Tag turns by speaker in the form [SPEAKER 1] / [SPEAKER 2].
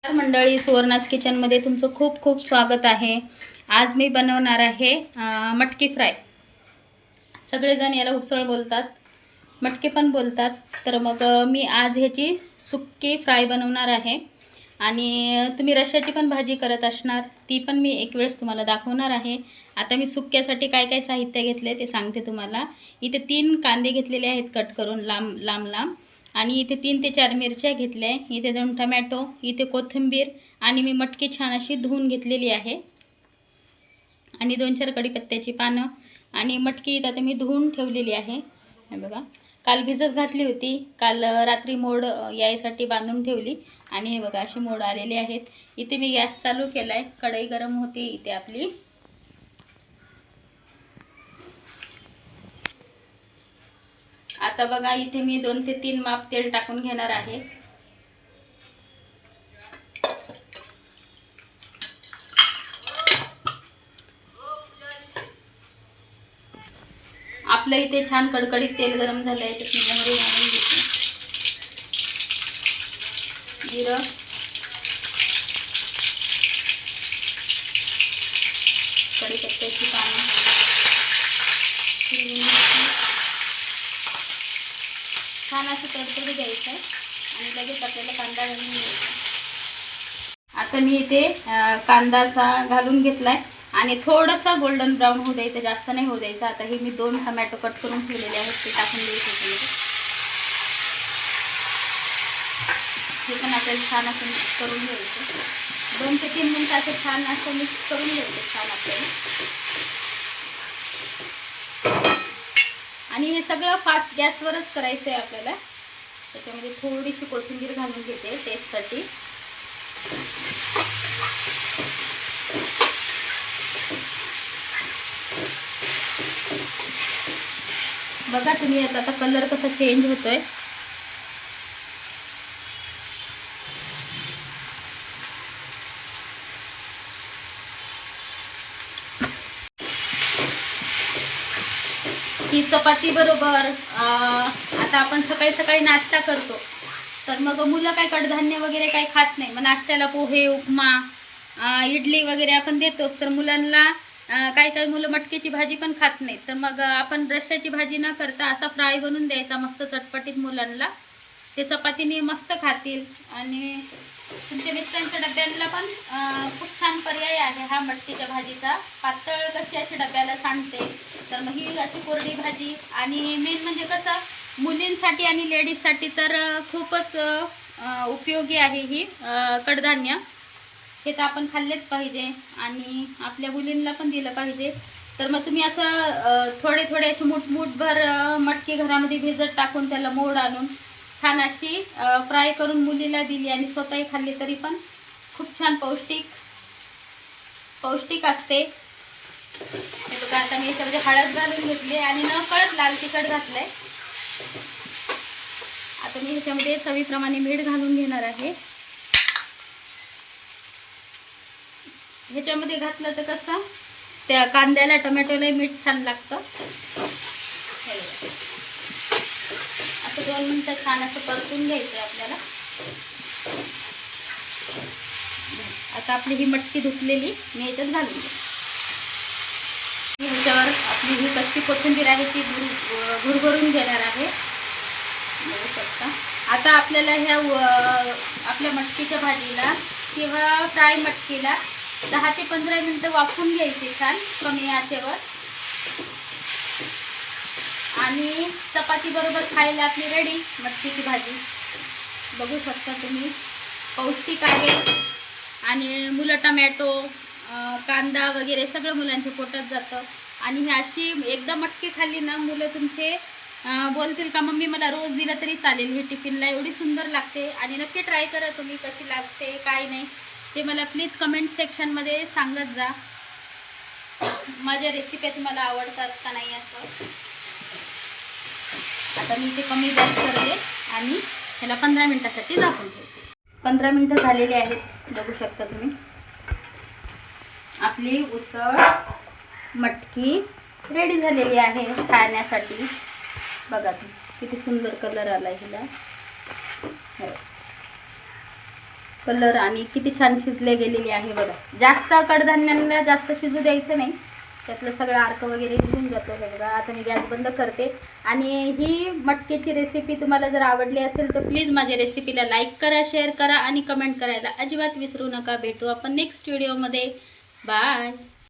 [SPEAKER 1] मंडळी, सुवर्णाज किचनमध्ये तुमचं खूप खूप स्वागत आहे. आज मी बनवणार आहे मटकी फ्राय. सगळेजण याला उसळ बोलतात, मटके पण बोलतात. तर मग मी आज ह्याची सुक्की फ्राय बनवणार आहे. आणि तुम्ही रश्श्याची पण भाजी करत असणार, ती पण मी एक वेळेस तुम्हाला दाखवणार आहे. आता मी सुक्क्यासाठी काय काय साहित्य घेतले ते सांगते तुम्हाला. इथे 3 कांदे घेतलेले आहेत कट करून लांब लांब. आणि इथे 3 ते 4 मिरच्या घेतल्या आहे. इथे 2 टमॅटो, इथे कोथिंबीर आणि मी मटकी छान अशी धुवून घेतलेली आहे. आणि 2-4 कढीपत्त्याची पानं आणि मटकी इथं आता मी धुवून ठेवलेली आहे. हे बघा, काल भिजत घातली होती, काल रात्री मोड यायसाठी बांधून ठेवली. आणि हे बघा असे मोड आलेले आहेत. इथे मी गॅस चालू केला आहे, कढई गरम होते इथे आपली. आता बघा इथे मी 2 ते 3 माप तेल टाकून घेणार आहे. आपलं इथे छान कडकडीत तेल गरम झालं आहे, त्याच्यामध्ये घालून घेते जिरं, कढीपत्त्याची पानं, छान असं तडतडू द्यायचं आहे. आणि लगेच आपल्याला कांदा घालून घ्यायचा. आता मी इथे कांदा घालून घेतलाय आणि थोडासा गोल्डन ब्राऊन होऊ द्यायचं, जास्त नाही होऊ द्यायचं. आता हे मी 2 टमॅटो कट करून ठेवलेले आहेत, ते टाकून द्यायचे. हे पण आपल्याला छान असं मिक्स करून घ्यायचं. 2 ते 3 मिनिटं असं छान असं मिक्स करून घ्यायचं छान आपल्याला. आणि हे सगळं फास्ट गॅसवरच करायचं आहे आपल्याला. त्याच्यामध्ये थोडीशी कोथिंबीर घालून घेते टेस्टसाठी. बघा तुम्ही आता कलर कसा चेंज होतोय. ही चपाती बरोबर आता आपण सकाळी सकाळी नाश्ता करतो, तर मग मुलं काय कडधान्य वगैरे काही खात नाही. मग नाश्त्याला पोहे, उपमा, इडली वगैरे आपण देतोच. तर मुलांना काही मुलं मटकीची भाजी पण खात नाही, तर मग आपण रश्श्याची भाजी न करता असा फ्राय बनवून द्यायचा मस्त चटपटीत मुलांना. ते चपातीने मस्त खातील. आणि तुमच्या मित्रांच्या डब्यांना पण खूप छान पर्याय आहे हा मटकीच्या भाजीचा. पातळ कशी अशी डब्याला सांडते, तर मग ही अशी कोरडी भाजी. आणि मेन म्हणजे कसं मुलींसाठी आणि लेडीजसाठी तर खूपच उपयोगी आहे ही कडधान्य. हे तर आपण खाल्लेच पाहिजे आणि आपल्या मुलींना पण दिलं पाहिजे. तर मग तुम्ही असं थोडे असे मूठभर मटकी घरामध्ये भिजत टाकून त्याला मोड आणून छान अशी फ्राय करून मुलीला दिली आणि स्वतःही खाल्ली तरी पण खूप छान पौष्टिक असते. हे बघा, आता मी याच्यामध्ये हळद घालून घेतली आणि नकळत लाल तिखट घातलंय. आता मी ह्याच्यामध्ये चवीप्रमाणे मीठ घालून घेणार आहे. ह्याच्यामध्ये घातलं तर कसं त्या कांद्याला टोमॅटोला मीठ छान लागतं. असं 2 मिनिटं छान असं परतून घ्यायचं आहे आपल्याला. आता आपली ही मटकी धुतलेली मी याच्यात घालून घेते. ह्याच्यावर आपली ही कच्ची कोथिंबीर आहे ती भुरभरून घेणार आहे, बघू शकता. आता आपल्याला ह्या आपल्या मटकीच्या भाजीला किंवा फ्राय मटकीला 10 ते 15 मिनिटं वाफवून घ्यायची छान कमी आचेवर. आणि चपाती बरोबर खायला आपली रेडी मटकीची भाजी. बघू शकता तुम्ही, पौष्टिक आहे. आणि मुलं टमॅटो, कांदा वगैरे सगळं मुलांच्या पोटात जातं. आणि ही अशी एकदा मटकी खाल्ली ना, मुलं तुमचे बोलतील का मम्मी मला रोज दिलं तरी चालेल हे टिफिनला. एवढी सुंदर लागते. आणि नक्की ट्राय करा तुम्ही, कशी लागते काय नाही ते मला प्लीज कमेंट सेक्शनमध्ये सांगत जा. माझ्या रेसिपी तुम्हाला आवडतात का नाही असं. आता मी इथे कमी गॅस करते आणि ह्याला 15 मिनिटासाठी झाकून ठेवते. 15 मिनिटं झालेली आहेत, बघू शकता तुम्ही. आपली उसळ मटकी रेडी झालेली आहे खाण्यासाठी. बघा तुम्ही किती सुंदर कलर आला हिला. कलर आणि किती छान शिजले गेलेली आहे बघा. जास्त कडधान्यांना जास्त शिजू द्यायचं नाही, त्यातलं सगळं अर्क वगैरे निघून जातो हे बघा. आता मी गॅस बंद करते. आणि ही मटकीची रेसिपी तुम्हाला जर आवडली असेल तर प्लीज माझ्या रेसिपीला लाईक करा, शेअर करा आणि कमेंट करायला अजिबात विसरू नका. भेटू आपण नेक्स्ट व्हिडिओमध्ये. बाय.